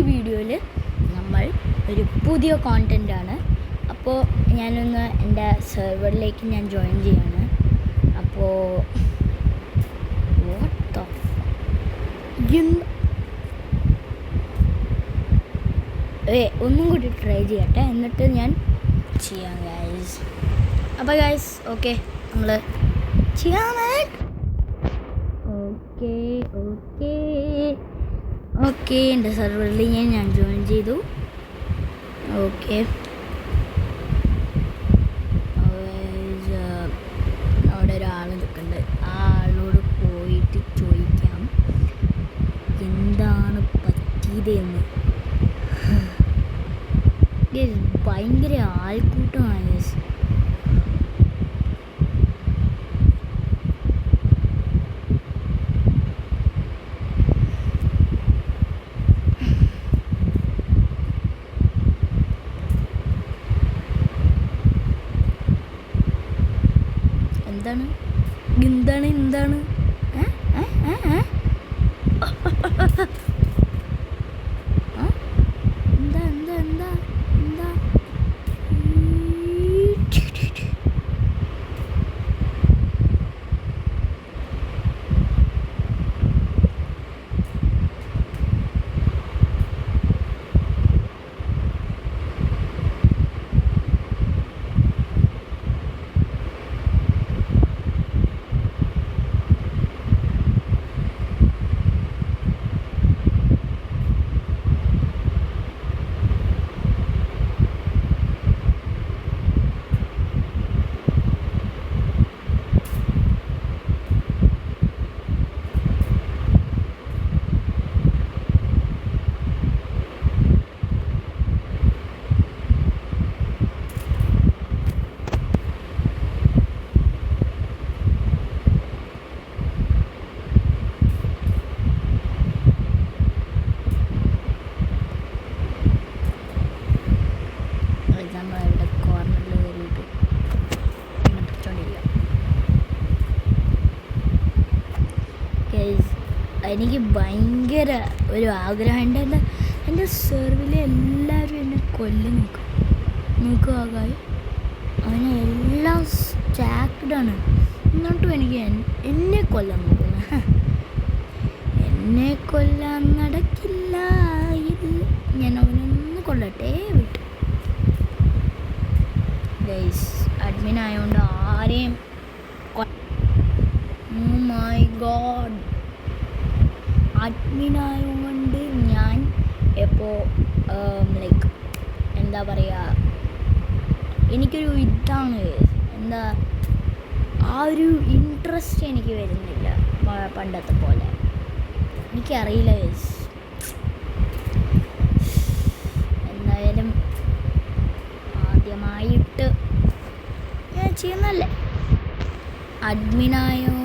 വീഡിയോയിൽ നമ്മൾ ഒരു പുതിയ കോണ്ടൻ്റാണ്. അപ്പോൾ ഞാനൊന്ന് എൻ്റെ സെർവറിലേക്ക് ഞാൻ ജോയിൻ ചെയ്യാണ്. അപ്പോൾ ഒന്നും കൂടി ട്രൈ ചെയ്യട്ടെ, എന്നിട്ട് ഞാൻ ചെയ്യാം ഗൈസ്. അപ്പോൾ ഗൈസ് ഓക്കെ, നമ്മൾ ചെയ്യാം. ഓക്കെ ഓക്കെ ഓക്കെ എൻ്റെ സെർവറിൽ ഞാൻ ജോയിൻ ചെയ്തു. ഓക്കെ, അവിടെ ഒരാൾ നിൽക്കുന്നുണ്ട്. ആ ആളോട് പോയിട്ട് ചോദിക്കാം എന്താണ് പറ്റിയതെന്ന്. ഭയങ്കര ആൾക്കൂട്ടമാണ്. എന്താണ് എന്താണ് എന്താണ് എന്താ എന്താ എന്താ എന്താ എനിക്ക് ഭയങ്കര ഒരു ആഗ്രഹമുണ്ട്. എൻ്റെ സെർവിലെ എല്ലാവരും എന്നെ കൊല്ലം നോക്കുക. അവന് എല്ലാം സ്റ്റാക്ഡാണ്, എന്നിട്ടും എനിക്ക് എന്നെ കൊല്ലാൻ നോക്കുന്നത്. എന്നെ കൊല്ലാൻ നടക്കില്ല. ഞാൻ അവനൊന്ന് കൊല്ലട്ടെ വിട്ടു. ഗൈസ് അഡ്മിൻ ആയതുകൊണ്ട് ആരെയും മൈ ഗോഡ്, അഡ്മിനായതുകൊണ്ട് ഞാൻ എപ്പോൾ ലൈക്ക് എന്താ പറയുക, എനിക്കൊരു ഇതാണ് എന്താ ആ ഒരു ഇൻട്രസ്റ്റ് എനിക്ക് വരുന്നില്ല പണ്ടത്തെ പോലെ. എനിക്കറിയില്ല ഗൈസ്. എന്തായാലും ആദ്യമായിട്ട് ഞാൻ ചെയ്യുന്നല്ലേ. അഡ്മിനായോ